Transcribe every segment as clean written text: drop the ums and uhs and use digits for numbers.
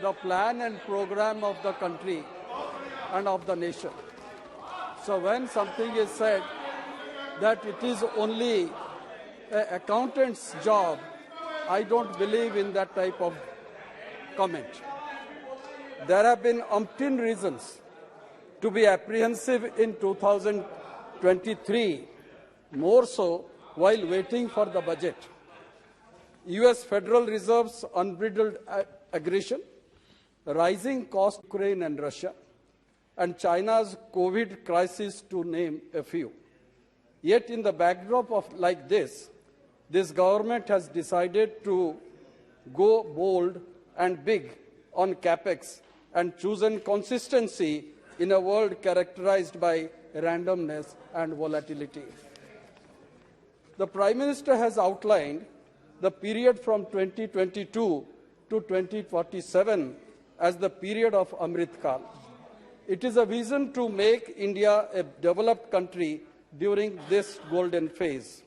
the plan and program of the country and of the nation. So when something is said that it is only an accountant's job, I don't believe in that type of comment. There have been umpteen reasons to be apprehensive in 2023, more so while waiting for the budget. US Federal Reserve's unbridled aggression, rising costs in Ukraine and Russia, and China's COVID crisis, to name a few. Yet in the backdrop of like this government has decided to go bold and big on capex and chosen consistency in a world characterized by randomness and volatility. The Prime Minister has outlined the period from 2022 to 2047 as the period of Amrit Kal. It is a vision to make India a developed country during this golden phase.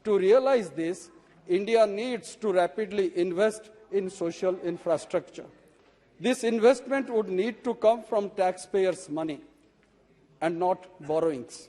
To realize this, India needs to rapidly invest in social infrastructure. This investment would need to come from taxpayers' money and not borrowings.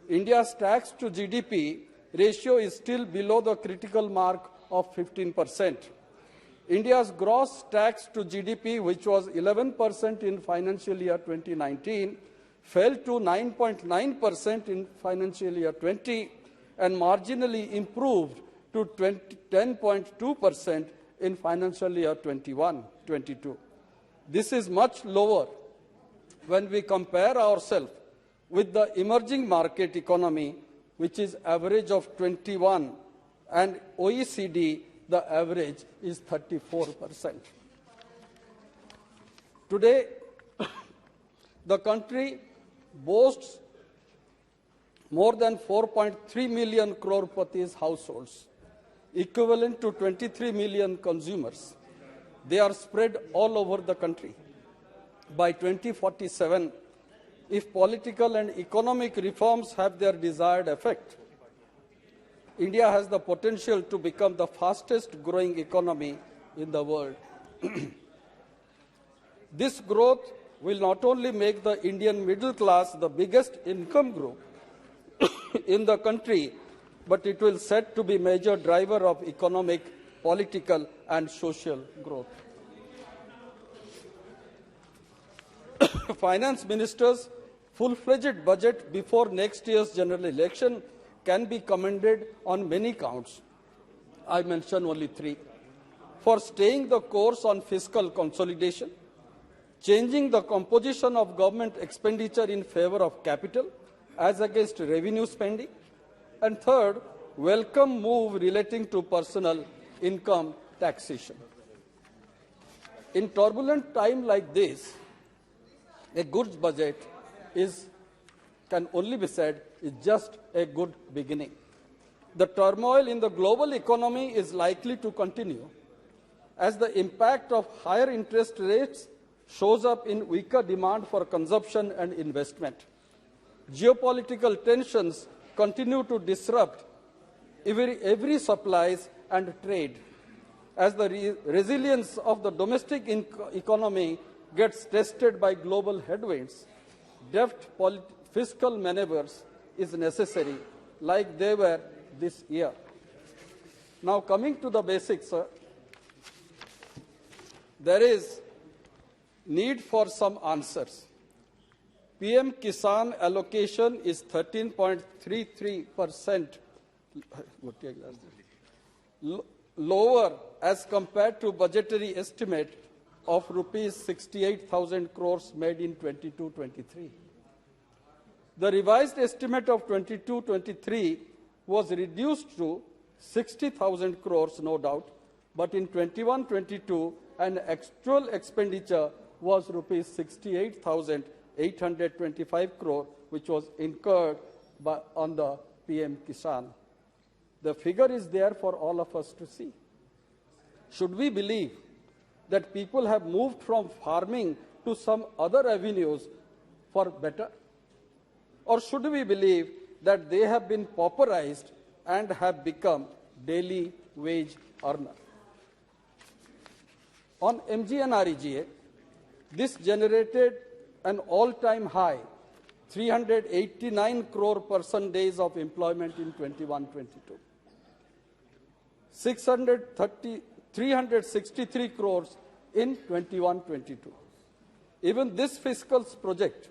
India's tax to GDP ratio is still below the critical mark of 15%. India's gross tax to GDP, which was 11% in financial year 2019, fell to 9.9% in financial year 20 and marginally improved to 10.2% in financial year 21-22. This is much lower when we compare ourselves with the emerging market economy, which is average of 21, and OECD, the average is 34%. Today, the country boasts more than 4.3 million crorepati's households, equivalent to 23 million consumers. They are spread all over the country. By 2047, if political and economic reforms have their desired effect, India has the potential to become the fastest growing economy in the world. This growth will not only make the Indian middle class the biggest income group in the country, but it will set to be major driver of economic, political and social growth. Finance Minister's full-fledged budget before next year's general election can be commended on many counts. I mention only three. For staying the course on fiscal consolidation, changing the composition of government expenditure in favor of capital as against revenue spending, and third, welcome move relating to personal income taxation. In turbulent time like this, a good budget can only be said is just a good beginning. The turmoil in the global economy is likely to continue as the impact of higher interest rates shows up in weaker demand for consumption and investment. Geopolitical tensions continue to disrupt every supplies and trade. As the resilience of the domestic economy gets tested by global headwinds, deft fiscal maneuvers is necessary, like they were this year. Now, coming to the basics, there is need for some answers. PM Kisan allocation is 13.33% lower as compared to budgetary estimate of rupees 68,000 crores made in 22-23. The revised estimate of 22-23 was reduced to 60,000 crores, no doubt, but in 21-22, an actual expenditure was rupees 68,825 crore, which was incurred on the PM Kisan. The figure is there for all of us to see. Should we believe that people have moved from farming to some other avenues for better? Or should we believe that they have been pauperized and have become daily wage earners? On MGNREGA, this generated an all-time high 389 crore person days of employment in 21-22. 363 crores in 21-22. Even this fiscal project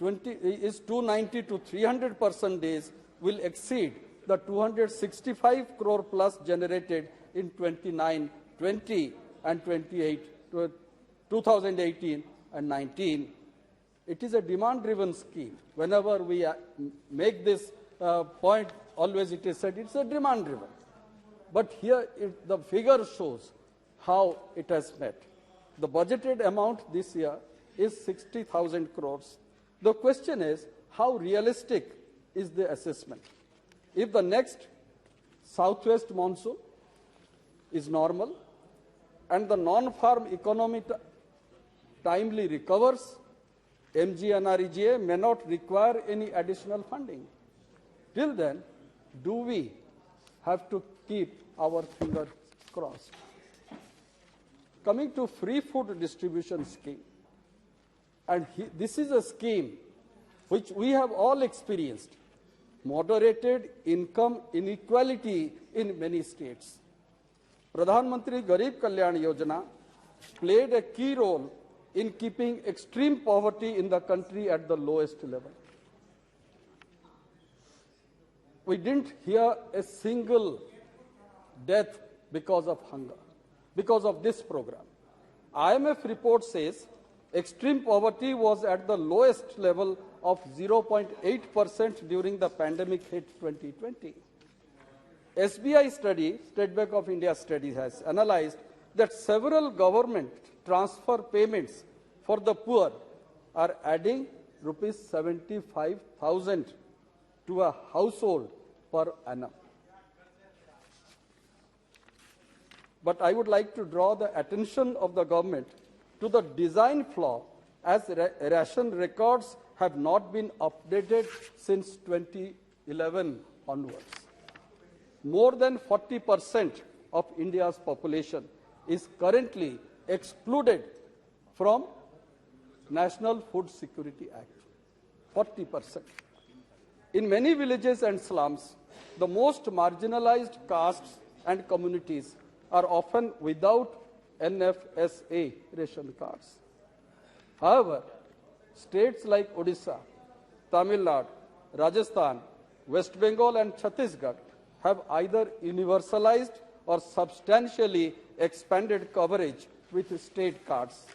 is 290 to 300 person days will exceed the 265 crore plus generated in 29-20 and 2018 and 19. It is a demand-driven scheme. Whenever we make this point, always it is said it's a demand-driven. But here the figure shows how it has met. The budgeted amount this year is 60,000 crores. The question is, how realistic is the assessment? If the next southwest monsoon is normal and the non-farm economy timely recovers, MGNREGA may not require any additional funding. Till then, do we have to keep our fingers crossed? Coming to free food distribution scheme, and this is a scheme which we have all experienced, moderated income inequality in many states. Pradhan Mantri Garib Kalyan Yojana played a key role in keeping extreme poverty in the country at the lowest level. We didn't hear a single death because of hunger, because of this program. IMF report says extreme poverty was at the lowest level of 0.8% during the pandemic hit 2020. SBI study, State Bank of India study, has analyzed that several government transfer payments for the poor are adding rupees 75,000 to a household per annum. But I would like to draw the attention of the government to the design flaw, as ration records have not been updated since 2011 onwards. More than 40% of India's population is currently excluded from National Food Security Act. 40%. In many villages and slums, the most marginalized castes and communities are often without NFSA ration cards. However, states like Odisha, Tamil Nadu, Rajasthan, West Bengal and Chhattisgarh have either universalized or substantially expanded coverage with state cards.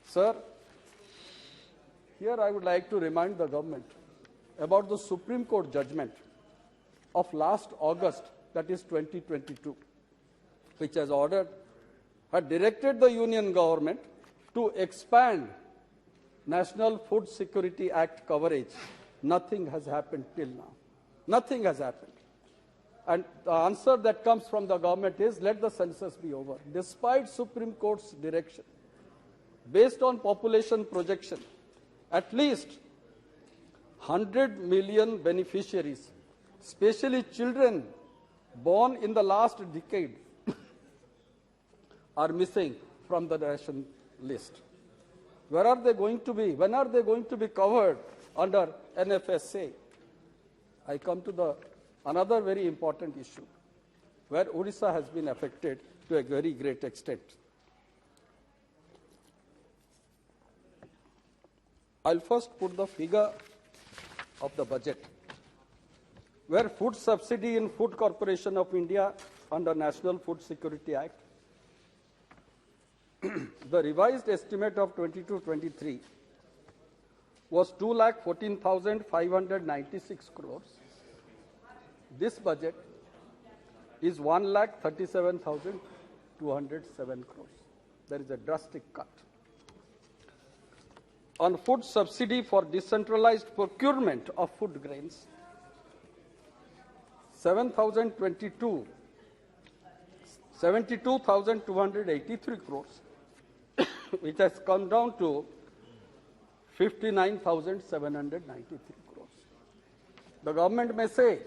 Sir, here I would like to remind the government about the Supreme Court judgment of last August, that is 2022, which had directed the Union government to expand National Food Security Act coverage. Nothing has happened till now. Nothing has happened. And the answer that comes from the government is, let the census be over. Despite Supreme Court's direction, based on population projection, at least 100 million beneficiaries, especially children born in the last decade, are missing from the ration list. Where are they going to be? When are they going to be covered under NFSA? I come to another very important issue, where Odisha has been affected to a very great extent. I'll first put the figure of the budget, where food subsidy in Food Corporation of India under National Food Security Act, the revised estimate of 22-23 was 2,14,596 crores. This budget is 1,37,207 crores. There is a drastic cut. On food subsidy for decentralized procurement of food grains, 72,283 crores, which has come down to 59,793 crores. The government may say,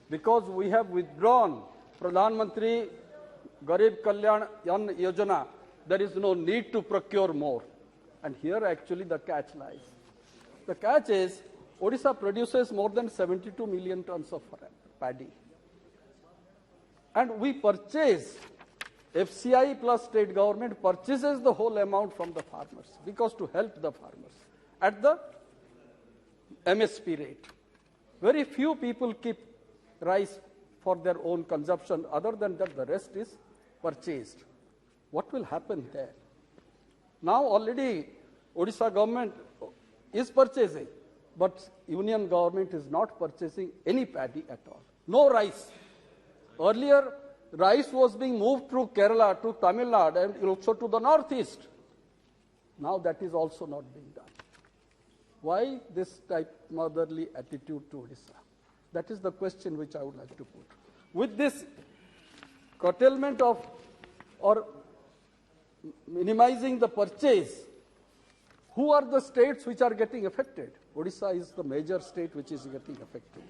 because we have withdrawn Pradhan Mantri Garib Kalyan Yojana, there is no need to procure more. And here actually the catch lies. The catch is Odisha produces more than 72 million tons of paddy. And we purchase, FCI plus state government purchases the whole amount from the farmers because to help the farmers at the MSP rate. Very few people keep rice for their own consumption. Other than that, the rest is purchased. What will happen there? Now already Odisha government is purchasing, but union government is not purchasing any paddy at all. No rice. Earlier, rice was being moved through Kerala to Tamil Nadu and also to the northeast. Now that is also not being done. Why this type motherly attitude to Odisha? That is the question which I would like to put. With this curtailment of or minimizing the purchase, who are the states which are getting affected? Odisha is the major state which is getting affected.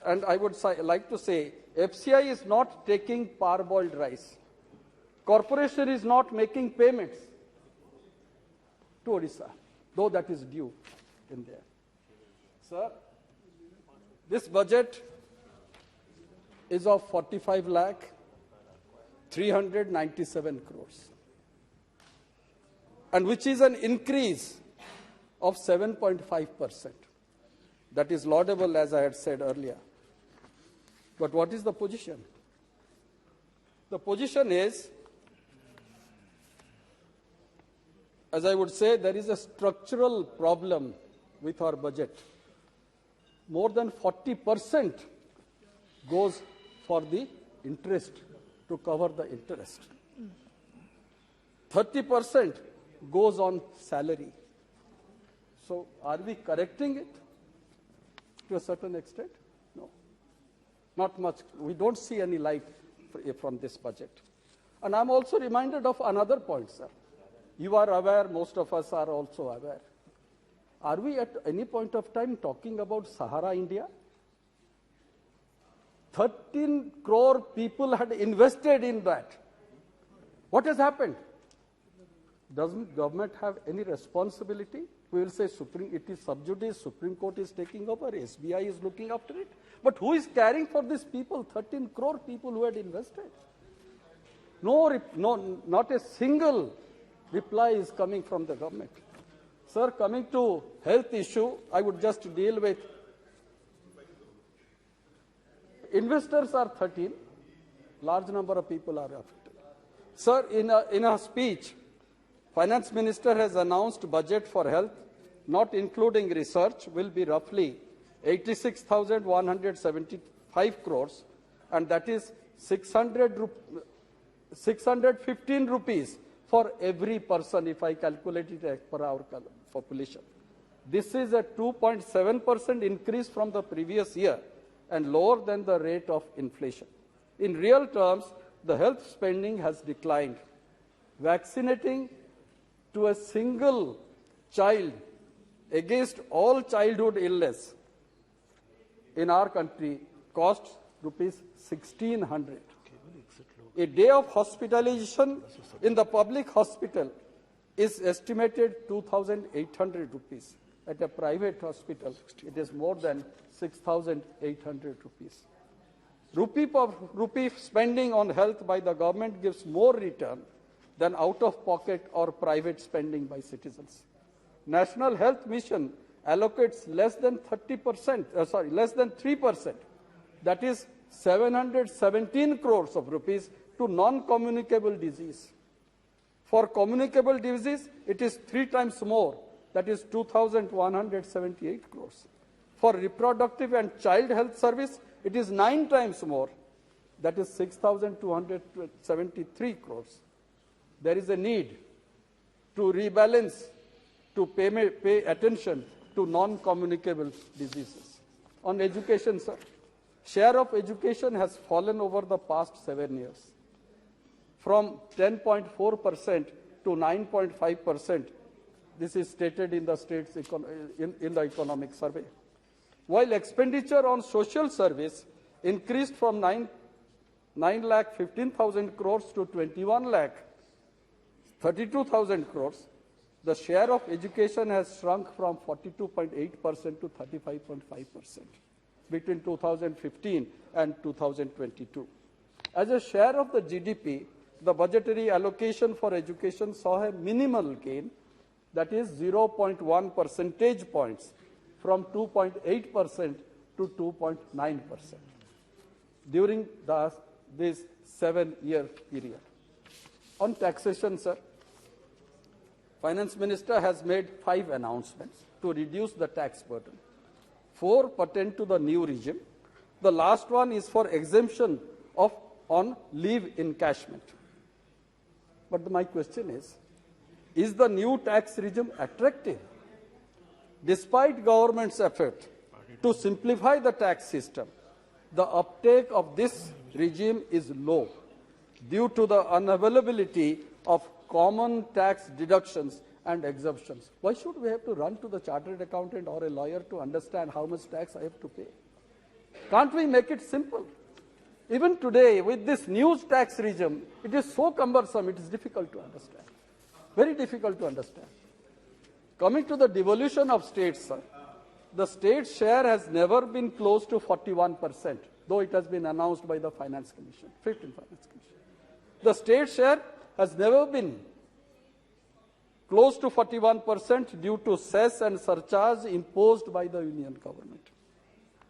And I would like to say, FCI is not taking parboiled rice. Corporation is not making payments to Odisha, though that is due in there. Sir, this budget is of 45 lakh 397 crores, and which is an increase of 7.5%. That is laudable, as I had said earlier. But what is the position? The position is, as I would say, there is a structural problem with our budget. More than 40% goes for the interest, to cover the interest. 30% goes on salary. So are we correcting it to a certain extent? No. Not much. We don't see any light from this budget. And I'm also reminded of another point, sir. You are aware, most of us are also aware. Are we at any point of time talking about Sahara India? 13 crore people had invested in that. What has happened? Doesn't government have any responsibility? We will say it is sub judice, Supreme Court is taking over, SBI is looking after it. But who is caring for these people, 13 crore people who had invested? No, not a single reply is coming from the government. Sir, coming to health issue, I would just deal with investors are 13, large number of people are affected. Sir, in a speech, Finance Minister has announced budget for health, not including research, will be roughly 86,175 crores, and that is 615 rupees for every person if I calculate it as per our population. This is a 2.7% increase from the previous year and lower than the rate of inflation. In real terms, the health spending has declined. Vaccinating to a single child against all childhood illness in our country costs rupees 1,600. A day of hospitalization in the public hospital is estimated 2,800 rupees. At a private hospital, it is more than 6,800 rupees. Rupee spending on health by the government gives more return than out-of-pocket or private spending by citizens. National Health Mission allocates less than 3%, that is 717 crores of rupees to non-communicable disease. For communicable disease, it is 3 times more, that is 2,178 crores. For reproductive and child health service, it is 9 times more, that is 6,273 crores. There is a need to rebalance, to pay attention to non-communicable diseases. On education, sir, share of education has fallen over the past 7 years, from 10.4% to 9.5%. This is stated in the state's in the economic survey. While expenditure on social service increased from 9,15,000 crores to 21,32,000 crores, the share of education has shrunk from 42.8% to 35.5% between 2015 and 2022. As a share of the GDP, the budgetary allocation for education saw a minimal gain, that is 0.1 percentage points, from 2.8% to 2.9% during this 7-year period. On taxation, sir, Finance Minister has made 5 announcements to reduce the tax burden. 4 pertain to the new regime. The last one is for exemption on leave encashment. But my question is the new tax regime attractive? Despite government's effort to simplify the tax system, the uptake of this regime is low due to the unavailability of common tax deductions and exemptions. Why should we have to run to the chartered accountant or a lawyer to understand how much tax I have to pay? Can't we make it simple? Even today, with this new tax regime, it is so cumbersome, it is difficult to understand. Very difficult to understand. Coming to the devolution of states, sir, the state share has never been close to 41%, though it has been announced by the Finance Commission, 15th Finance Commission. The state share has never been close to 41% due to cess and surcharge imposed by the Union government.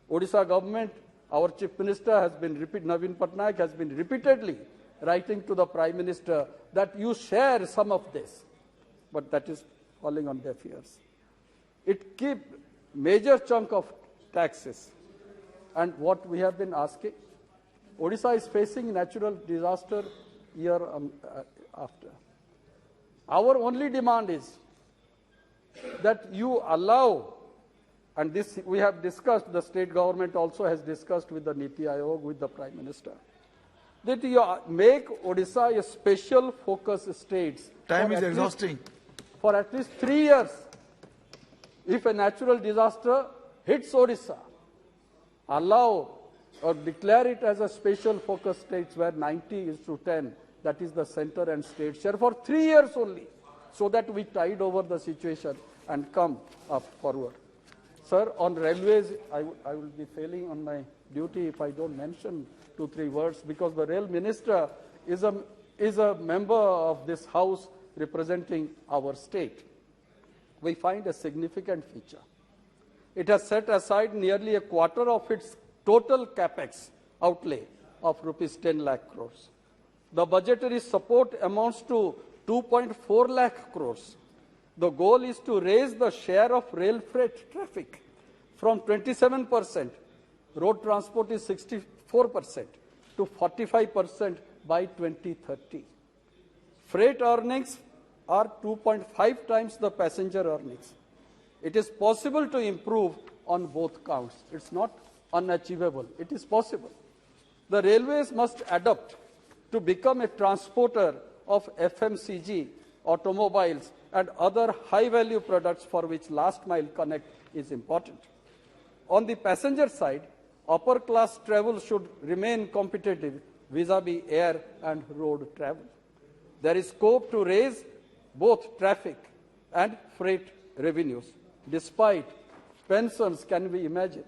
Odisha government, our Chief Minister has been Naveen Patnaik has been repeatedly writing to the Prime Minister that you share some of this, but that is falling on deaf ears. It keeps major chunk of taxes, and what we have been asking, Odisha is facing natural disaster year after. Our only demand is that you allow, and this we have discussed, the state government also has discussed with the Niti Aayog, with the Prime Minister, that you make Odisha a special focus state. Time is exhausting. For at least 3 years, if a natural disaster hits Odisha, allow or declare it as a special focus state where 90:10, that is the center and state share, for 3 years only, so that we tide over the situation and come up forward. Sir, on railways, I will be failing on my duty if I don't mention 2-3 words, because the rail minister is a member of this house representing our state. We find a significant feature. It has set aside nearly a quarter of its total capex outlay of rupees 10 lakh crores. The budgetary support amounts to 2.4 lakh crores. The goal is to raise the share of rail freight traffic from 27%, road transport is 64%, to 45% by 2030. Freight earnings are 2.5 times the passenger earnings. It is possible to improve on both counts. It's not unachievable. It is possible. The railways must adapt to become a transporter of FMCG, automobiles, and other high-value products for which last-mile connect is important. On the passenger side, upper-class travel should remain competitive vis-à-vis air and road travel. There is scope to raise both traffic and freight revenues. Despite pensions, can we imagine?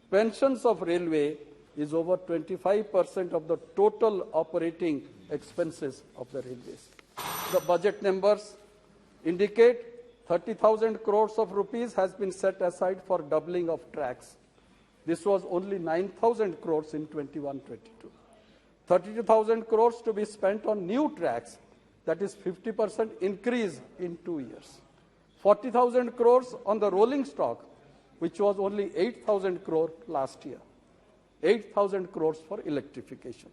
Pensions of railway is over 25% of the total operating expenses of the railways. The budget numbers indicate 30,000 crores of rupees has been set aside for doubling of tracks. This was only 9,000 crores in 21-22. 32,000 crores to be spent on new tracks, that is 50% increase in 2 years. 40,000 crores on the rolling stock, which was only 8,000 crore last year. 8,000 crores for electrification.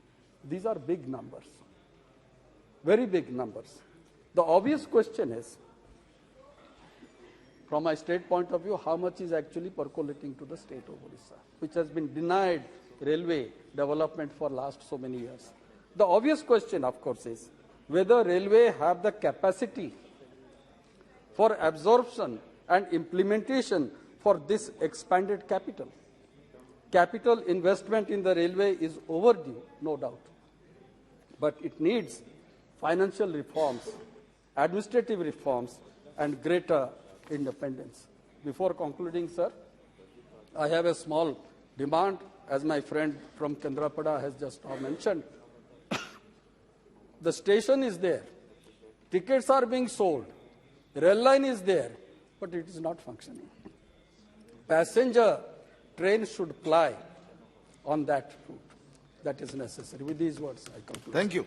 These are big numbers, very big numbers. The obvious question is, from my state point of view, how much is actually percolating to the state of Odisha, which has been denied railway development for last so many years. The obvious question, of course, is whether railway have the capacity for absorption and implementation for this expanded capital. Capital investment in the railway is overdue, no doubt. but it needs financial reforms, administrative reforms, and greater independence. Before concluding, sir, I have a small demand, as my friend from Kendrapada has just mentioned. The station is there, tickets are being sold, rail line is there, but it is not functioning. Passenger train should ply on that route. That is necessary. With these words, I conclude. Thank you.